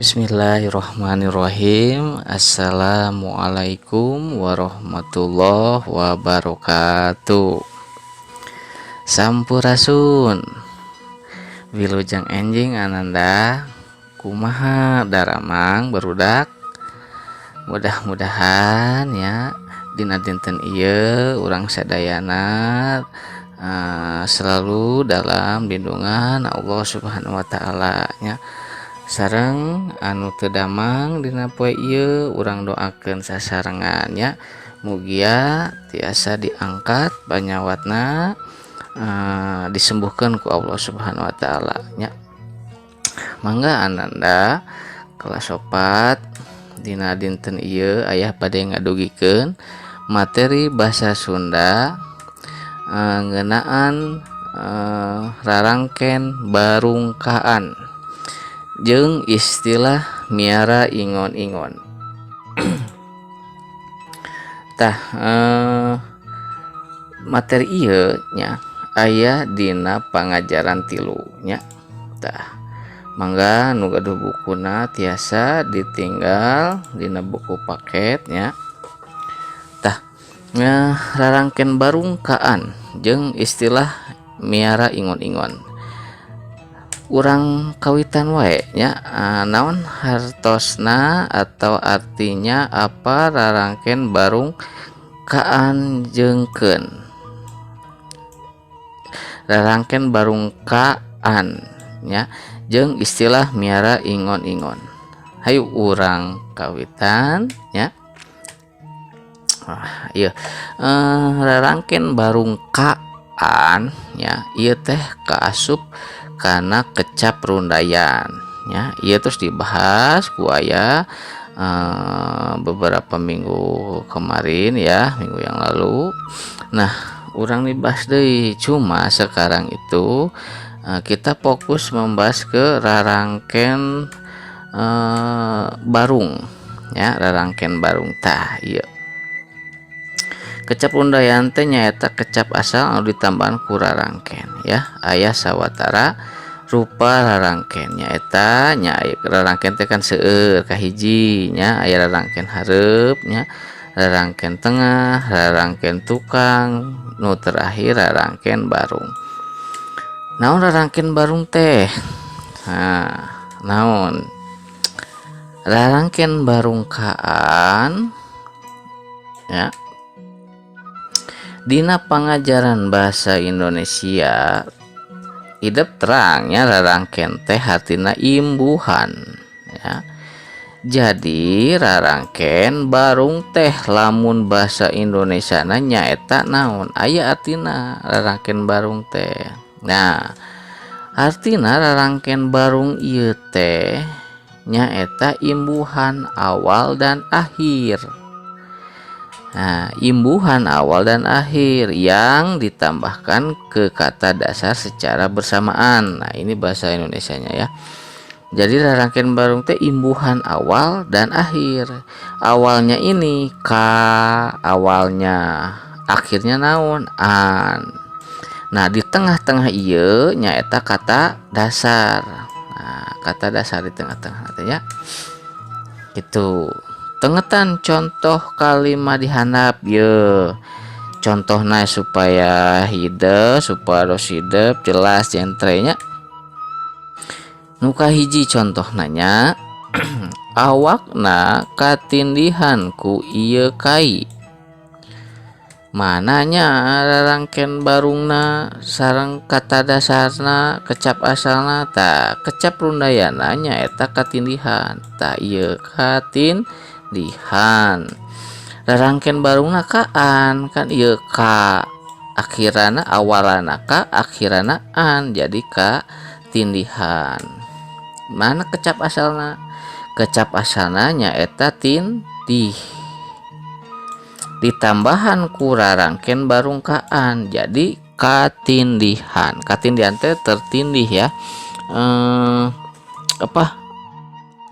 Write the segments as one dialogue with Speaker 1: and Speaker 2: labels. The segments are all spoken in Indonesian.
Speaker 1: Bismillahirrahmanirrahim. Assalamualaikum warahmatullahi wabarakatuh. Sampurasun. Wilujeng enjing ananda kumaha daramang barudak. Mudah-mudahan ya dina dinten ieu urang sadayana selalu dalam lindungan Allah Subhanahu wa taala nya. Sareng anu teu damang dina poe ieu urang doakeun sasarengannya mugia tiasa diangkat banyawatna disembuhkeun ku Allah Subhanahu wa taala nya. Mangga ananda kelas 4 dina dinten ieu aya bade ngadugikeun materi basa Sunda ngeunaan rarangken barungkaan jeung istilah miara ingon-ingon. Tah materi ieu nya aya dina pangajaran 3 nya. Tah mangga nu gaduh bukuna tiasa ditinggal dina buku paket nya. Tah rarangken barungkaan jeung istilah miara ingon-ingon. Urang kawitan wae nya naon hartosna atau artinya apa rarangken barungkaan jengkeun. Rarangken barungkaan nya jeung istilah miara ingon-ingon. Hayu urang kawitan nya. Ieu rarangken barungkaan nya ieu teh kaasup karena kecap rundayan ya. Ia terus dibahas ku aya beberapa minggu kemarin ya, minggu yang lalu. Nah urang dibahas deui, cuma sekarang itu kita fokus membahas ke rarangken barung ya, rarangken barung. Tah ieu kecap rundayan teh nyaeta kecap asal anu ditambahan ku rarangken ya. Aya sawatara rupa rarangken nyaeta nya rarangken teh kan seueur kahiji nya, aya rarangken hareup nya, rarangken tengah, rarangken tukang, nu terakhir rarangken barung. Naon rarangken barung teh? Naon rarangken barungkaan ya. Dina pangajaran bahasa Indonesia hidup terangnya rarangken teh artina imbuhan ya. Jadi rarangken barung teh lamun bahasa Indonesia nyaeta naon aya artina rarangken barung teh. Nah artina rarangken barung ieu teh nyaeta imbuhan awal dan akhir. Nah, imbuhan awal dan akhir yang ditambahkan ke kata dasar secara bersamaan. Nah, ini bahasa Indonesianya ya. Jadi rarangken barung teh imbuhan awal dan akhir. Awalnya ini ka, awalnya, akhirnya naon an. Nah, di tengah-tengah ieu nyaeta kata dasar. Nah, kata dasar di tengah-tengah artinya itu. Tengetan contoh kalimat dihandap ye. Contohna supaya hidup, supados hidup jelas jentrenya. Nu kahiji contohna nya awakna katindihan ku ieu kai. Mananya rarangken barungna sareng kata dasarna kecap asalna ta kecap rundayana nyaeta katindihan. Ta ieu katindihan. Rarangken barungna kaan kan ieu ka akhirana awalana ka akhirana an jadi katindihan. Mana kecap asalna? Kecap asalna nyaeta tindih. Ditambahan ku rarangken barungkaan jadi katindihan. Katindihan teh tertindih ya.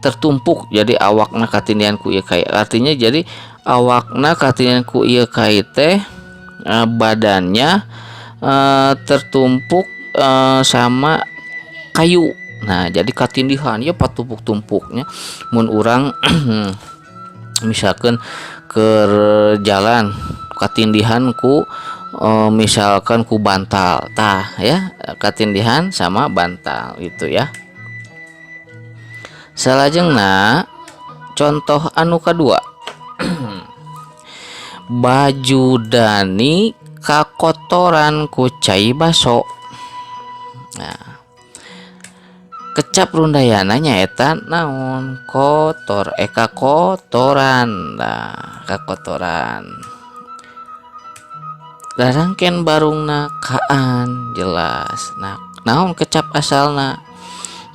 Speaker 1: Tertumpuk jadi awakna katindihan ku ieu kai. Artinya jadi awakna katindihan ku ieu kai teh badannya tertumpuk sama kayu Nah jadi katindihan ya patumpuk-tumpuknya mun urang misalkan ke jalan katindihan ku misalkan ku bantal tah ya, katindihan sama bantal itu ya. Salajengna contoh anu kedua baju Dani kakotoran ku cai baso. Nah kecap rundayana nyaeta naon kotor kakotoran. Nah kakotoran rarangken barungna kaan jelas. Nah naon kecap asalna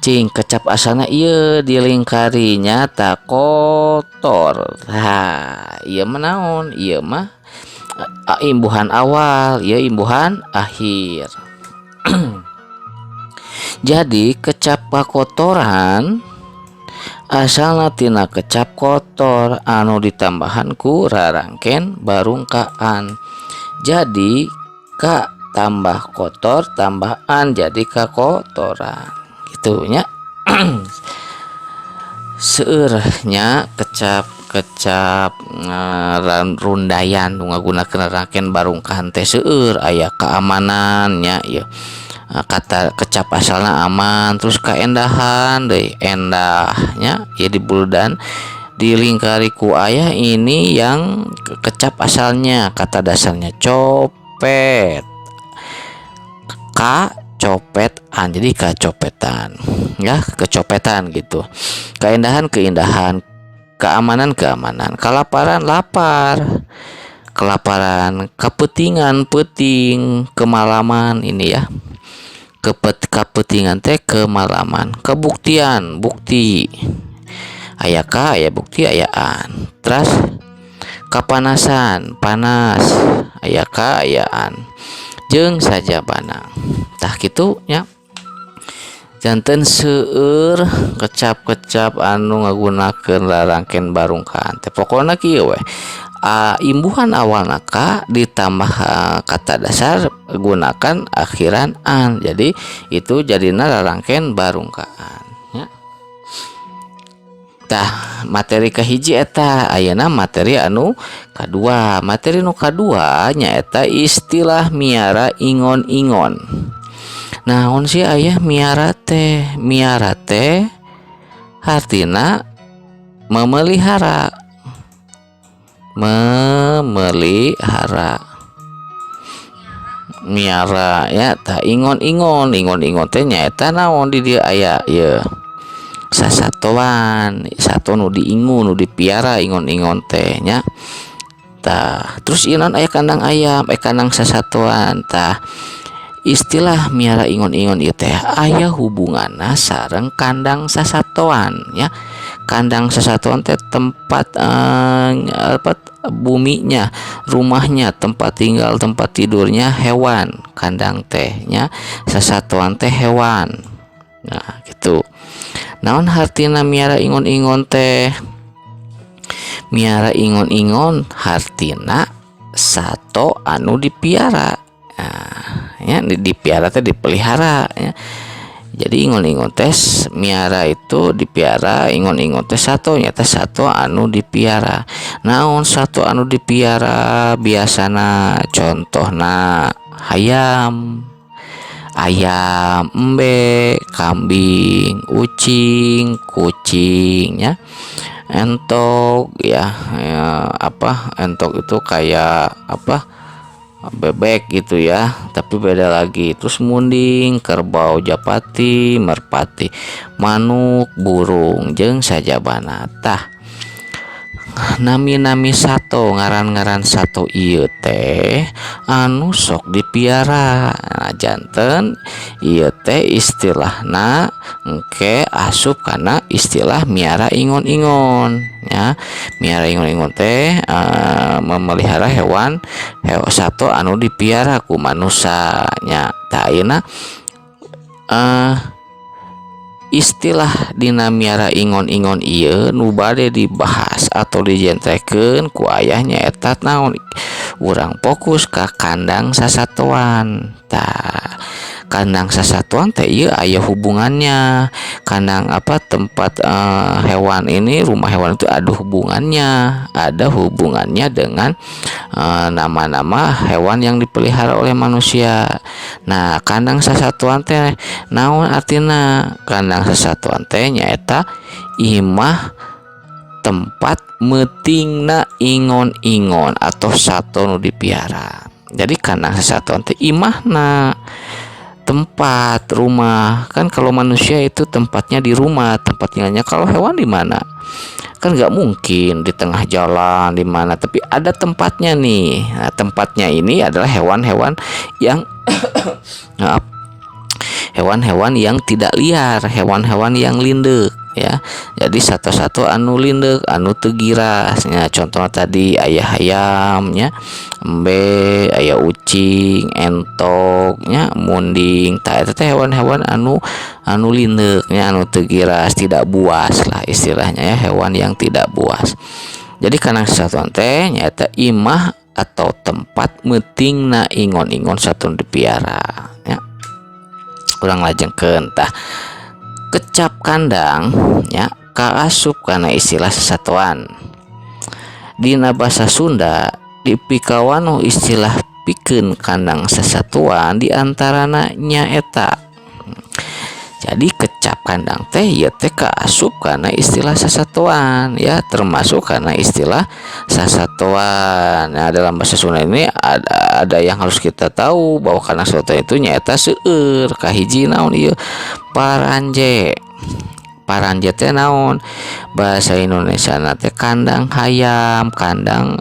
Speaker 1: cing kecap asalna iya dilingkarinya tak kotor. Nah iya menaon iya mah imbuhan awal ya imbuhan akhir. Jadi kecap kakotoran asalna tina kecap kotor anu ditambahan ku rarangken barungkaan. Jadi ka tambah kotor tambahan jadi kakotoran gitunya. Seurnya kecap rundayan ngagunakeun rangken barungkahan teh seueur aya keamanannya ya. Kata kecap asalna aman terus kaendahan deh endahnya ya di buldan dilingkari ku ayah ini yang kecap asalnya kata dasarnya copet kacopetan jadi kacopetan ya kecopetan gitu. Keindahan keindahan keamanan keamanan kelaparan lapar kelaparan kepetingan peting kemalaman ini ya kepetingan teh kemalaman kebuktian bukti aya ka aya bukti ayaan terus kapanasan panas aya ka ayaan jeung saja banang tah kitu nya. Janten seueur kecap-kecap anu ngagunakeun rarangken barungkaan teh pokona kieu we imbuhan awalna ka ditambah kata dasar gunakan akhiran an jadi itu jadina rarangken barungkaan ya. Tah materi kahiji eta ayeuna materi anu kadua. Materi nu kadua nyaeta istilah miara ingon-ingon. Naon sih aya miara teh? Miara teh artina memelihara miara ya tah ingon-ingon teh nyaeta naon di dieu aya ya sasatoan satu nu diingun nu dipiara ingon-ingon teh nya tah terus ieu aya kandang ayam kandang sasatoan tah istilah miara ingon-ingon ieu teh aya hubunganna sareng kandang sasatoan ya. Kandang sasatoan teh tempat buminya rumahnya tempat tinggal tempat tidurnya hewan kandang tehnya sasatoan teh hewan. Nah gitu. Naon hartina miara ingon-ingon teh? Miara ingon-ingon hartina sato anu dipiara. Nah, ya dipiara teh dipelihara ya. Jadi ingon-ingon teh miara itu dipiara ingon-ingon teh sato nyata sato anu dipiara. Naon sato anu dipiara biasana contohna hayam embe kambing ucing kucing ya entok ya, entok itu kayak bebek gitu ya tapi beda lagi. Terus munding kerbau japati merpati manuk burung jeung sajabana tah nami-nami sato ngaran-ngaran sato ieu teh anu sok dipiara. Nah, janten ieu teh istilahna engke asup kana istilah miara ingon-ingon ya. Miara ingon-ingon teh memelihara hewan sato anu dipiara ku manusia nya. Tah ayeuna istilah dina miara ingon-ingon ieu nu bade dibahas atau dijentrekeun ku ayahnya eta naon urang fokus ka kandang sasatoan. Tah kandang sasatuan teh ieu aya hubungannya. Kandang apa tempat hewan ini, rumah hewan itu ada hubungannya dengan nama-nama hewan yang dipelihara oleh manusia. Nah, kandang sasatuan teh naon artina? Kandang sasatuan teh nyaeta imah tempat metingna ingon-ingon atau sato nu dipiara. Jadi kandang sasatuan teh imahna tempat rumah. Kan kalau manusia itu tempatnya di rumah, tempat tinggalnya. Kalau hewan di mana? Kan nggak mungkin di tengah jalan di mana, tapi ada tempatnya nih. Nah, tempatnya ini adalah hewan-hewan yang maaf, hewan-hewan yang tidak liar, hewan-hewan yang lindek ya. Jadi satu-satu anu lindek, anu tegirasnya. Contoh tadi ayah ayamnya, embe, ayah ucing, entoknya, munding. Eta teh hewan-hewan anu lindeknya, anu tegiras, tidak buas lah istilahnya ya, hewan yang tidak buas. Jadi kandang sasatuan teh nyaeta imah atau tempat metingna ingon-ingon satu dipiara ya. Urang lajengkeun tah kecap kandang ya kaasup karena istilah sasatuan. Dina basa Sunda dipikawan istilah pikeun kandang sasatuan diantarana nyaeta. Jadi kecap kandang teh ya teh kaasup karena istilah sasatuan ya, termasuk karena istilah sasatuan. Nah, dalam bahasa Sunda ini ada yang harus kita tahu bahwa kandang sasatuan itu nyaeta seueur kahiji naon ieu paranje. Paranje teh naon? Bahasa Indonesia teh kandang hayam, kandang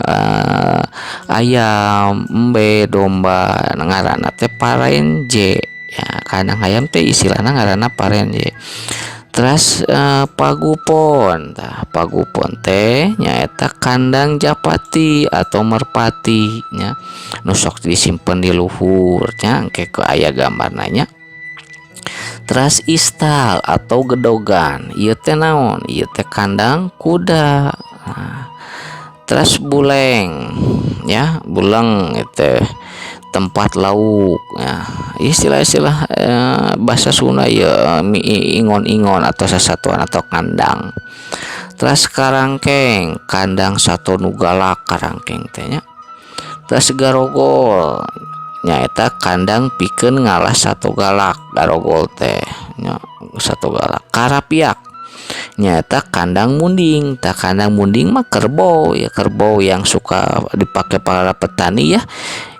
Speaker 1: ayam, embe, domba. Ngaranna teh parenje. Ya, kandang ayam teh istilahna ngaranna parenje. Terus pagupon. Pagupon teh nyaeta kandang japati atau merpati nya. Nu sok disimpen di luhur nya, engke ke aya gambarna nya. Terus istal atau gedogan, ieu teh naon? Ieu teh kandang kuda. Nah, terus buleng ya, buleng itu tempat lauk ya. Istilah-istilah bahasa Sunda ya, ingon-ingon atau sasatuan atau kandang. Terus karangkeng, kandang satu nu galak karangkeng teh nya. Terus garogol nyaeta kandang pikeun ngalah satu galak, garogol teh nya satu galak. Karapiak nyaeta kandang munding. Kandang munding mah kerbau ya, kerbau yang suka dipakai para petani ya,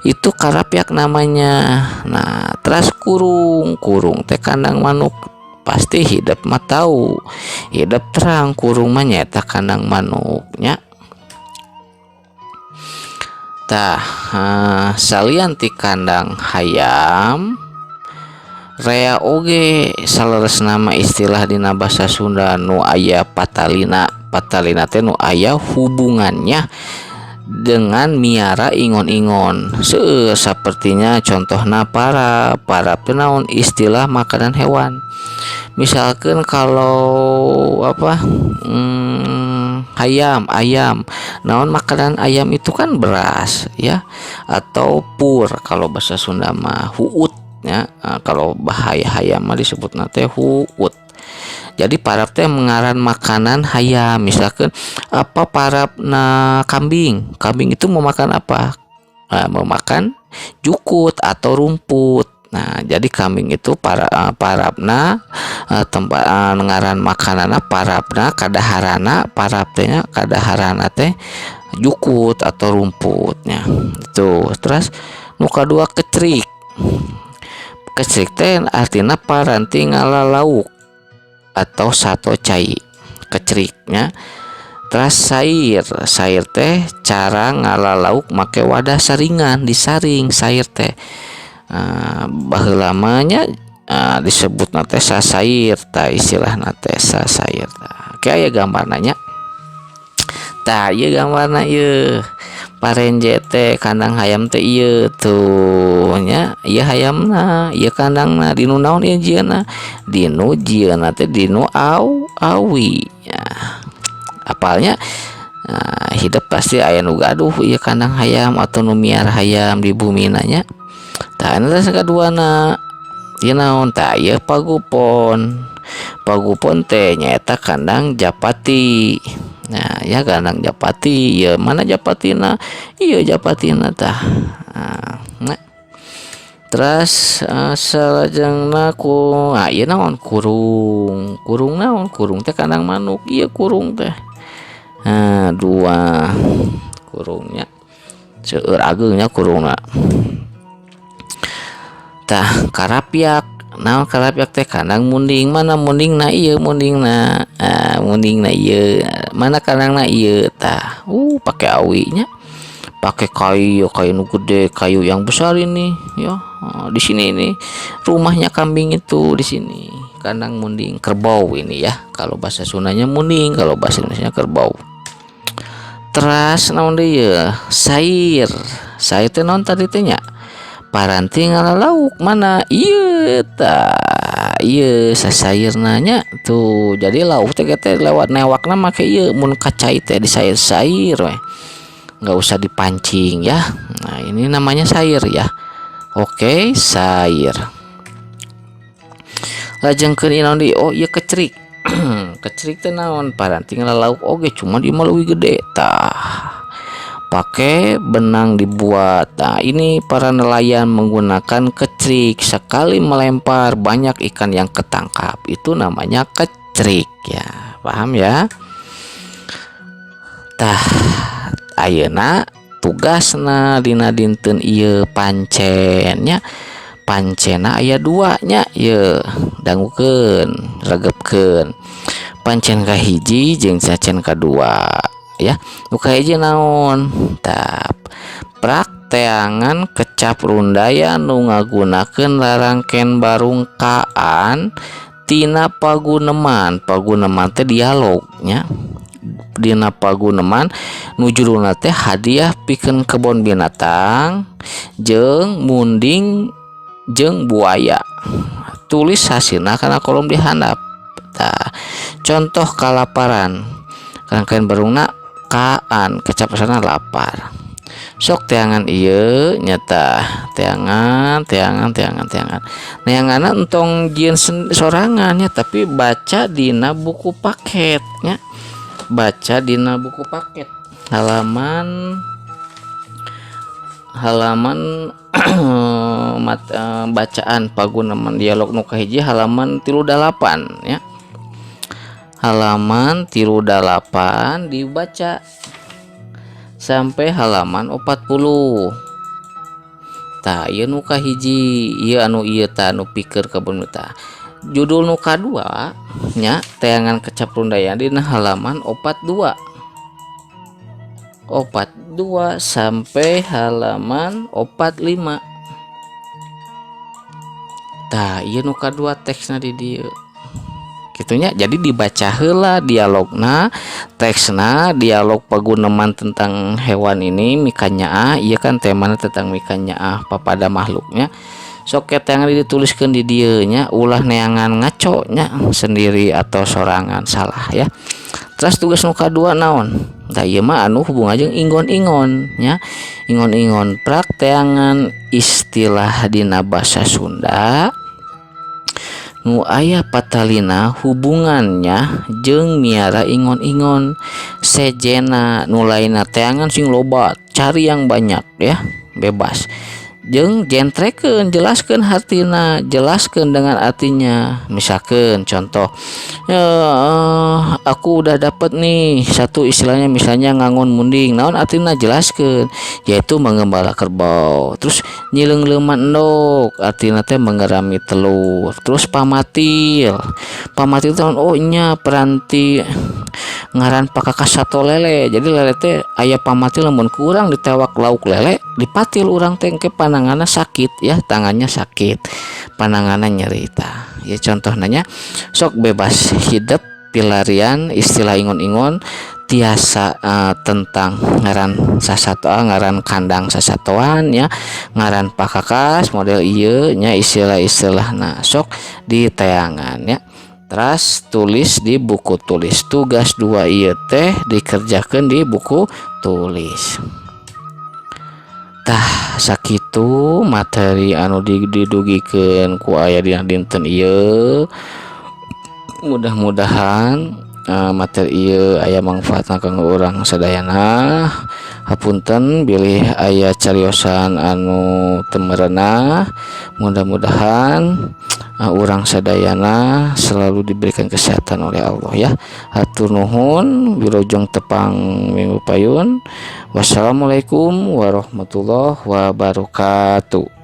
Speaker 1: itu karapiak namanya. Nah, terus kurung teh kandang manuk. Pasti hidup mah tahu hidup terang, kurung mah nyaeta kandang manuknya. Tah salian ti kandang hayam rea oge saleres nama istilah dina basa Sunda nu aya patalina teh nu aya hubungannya dengan miara ingon-ingon. Sepertinya contohna para naon istilah makanan hewan. Misalkan kalau apa ayam naon makanan ayam itu kan beras ya, atau pur kalau bahasa Sunda mah huut ya. Kalau bahaya hayam mah disebut teh huut. Jadi parap teh mengaran makanan hayam. Misalkan apa parapna kambing itu mau makan apa? Mau makan jukut atau rumput. Nah, jadi kambing itu parapna tempat ngaran makanana parapna kadaharana, parapnya kadaharana teh jukut atau rumputnya itu. Terus nuka dua kecrik teh artinya paranti ngala lauk atau sato cai kecriknya. Terus sair teh cara ngala lauk make wadah saringan, disaring sair teh. Baheula lamanya disebut nate sasair ta, istilah nate sasair ta. Kayak gambar nanya tah ieu gambarna ieu parenje teh kandang hayam teh ieu tuh nya. Ieu hayamna, ieu kandangna dinu naon ieu jieuna? Dinu jieuna teh dinu awi ya. Apalnya hidup pasti aya nu gaduh ieu kandang hayam atau nu miara hayam di bumi nanya. Tah anu sakeduana Ieu naon tah ieu pagupon. Pagupon teh nyaeta kandang Japati. Nah, ya kandang Japati, ya mana Japatina? Iya Japatina tah. Nah, terus salajengna ku ieu naon kurung. Kurung naon? Kurung teh kandang manuk. Iya kurung teh. Dua kurungnya. Seueur ageungnya kurungna. Tah karapiak. Naon karapiak teh kandang munding. Mana mundingna? Ieu mundingna. Mundingna ieu. Mana kandangna ieu tah. Pakai awinya. Pakai kayu nu gede, kayu yang besar ini ya. Di sini ini rumahnya kambing itu di sini. Kandang munding kerbau ini ya. Kalau bahasa Sundanya munding, kalau bahasa Indonesianya kerbau. Terus naon deui ya? Sair. Sair teh naon tadi teh nya? Paranti ngalauk mana? Ieu tah. Ieu sasairna nya tuh. Jadi lauk teh lewat newakna make ieu mun kacai teh disair-sair we. Nggak usah dipancing ya. Nah ini namanya sair ya. Oke, sair. Lajengkeun inaon deui? Oh iya kecrik. Kecrik teh naon? Paranti ngalauk oge cuma di leuwih gede tah. Pakai benang dibuat. Nah, ini para nelayan menggunakan kecrik. Sekali melempar banyak ikan yang ketangkap. Itu namanya kecrik ya. Paham ya? Tah, ayeuna tugasna dina dinten ieu pancennya. Pancena aya 2 nya ieu. Dangukeun, regepkeun. Pancen kahiji jeung pancen kadua. Ya, buka hiji naon tap prak teangan kecap rundaya nu ngagunakeun larangken barungkaan tina paguneman. Paguneman teh dialognya dina paguneman nu judulna teh hadiah pikeun kebon binatang jeung munding jeung buaya. Tulis hasilna kana kolom di handap. Tah, contoh kalaparan rangkaian barungna kaan kecapesan lapar. Sok teangan ieu nyata teangan neanganna entong jieun sorangannya tapi baca dina buku paketnya. Baca dina buku paket halaman bacaan paguneman dialog nu kahiji halaman 38 ya. Halaman 38 dibaca sampai halaman 40. Tah ieu nu kahiji, ieu anu ieu tah nu pikeun kebun tah. Judul nu kadua nya teangan kecap rundayan dina halaman 42. 42 sampai halaman 45. Tah ieu nu kadua teksna di dieu. Gitunya, jadi dibaca heula dialogna, teksna, dialog paguneman tentang hewan ini mikanyaah, iya kan temana tentang mikanyaah papada makhluknya. Sok keteangan dituliskeun di dieu nya, ulah neangan ngaco nya sendiri atau sorangan salah ya. Terus tugas nu kadua naon? Tah ieu mah anu hubungan jeung ingon-ingon nya. Ingon-ingon prak teangan istilah dina basa Sunda nu aya patalina hubungannya jeung miara ingon-ingon sejena nu lainna teangan sing loba cari yang banyak ya bebas jeung jentrekeun jelaskeun hartina jelaskeun dengan artinya. Misalkan contoh aku udah dapat nih satu istilahnya misalnya ngangon munding naon artina jelaskeun yaitu mengembala kerbau. Terus nyileung leuman endog artina teh mengerami telur. Terus pamatil tahun oh nya peranti ngaran pakakas sato lele. Jadi lele teh aya pamatil lamun kurang ditewak lauk lele dipatil urang teh engke pananganna sakit ya, tangannya sakit, pananganna nyerita. Ya contoh nanya sok bebas hidup pilarian istilah ingon-ingon tiasa tentang ngaran sasatoan ngaran kandang sasatoan ya ngaran pakakas model ieu nya istilah-istilahna sok di tayangan ya. Terus tulis di buku tulis. Tugas 2 ieu teh dikerjakeun di buku tulis. tah sakitu materi anu didugikeun ku aya dina dinten ieu. Mudah-mudahan materi ieu aya manfaatna kanggo urang sadayana. Hapunten bilih aya cariosan anu teu meureuh. Mudah-mudahan urang sadayana selalu diberikan kesehatan oleh Allah ya. Hatur nuhun, wilujeng tepang minggu payun. Wassalamualaikum warahmatullahi wabarakatuh.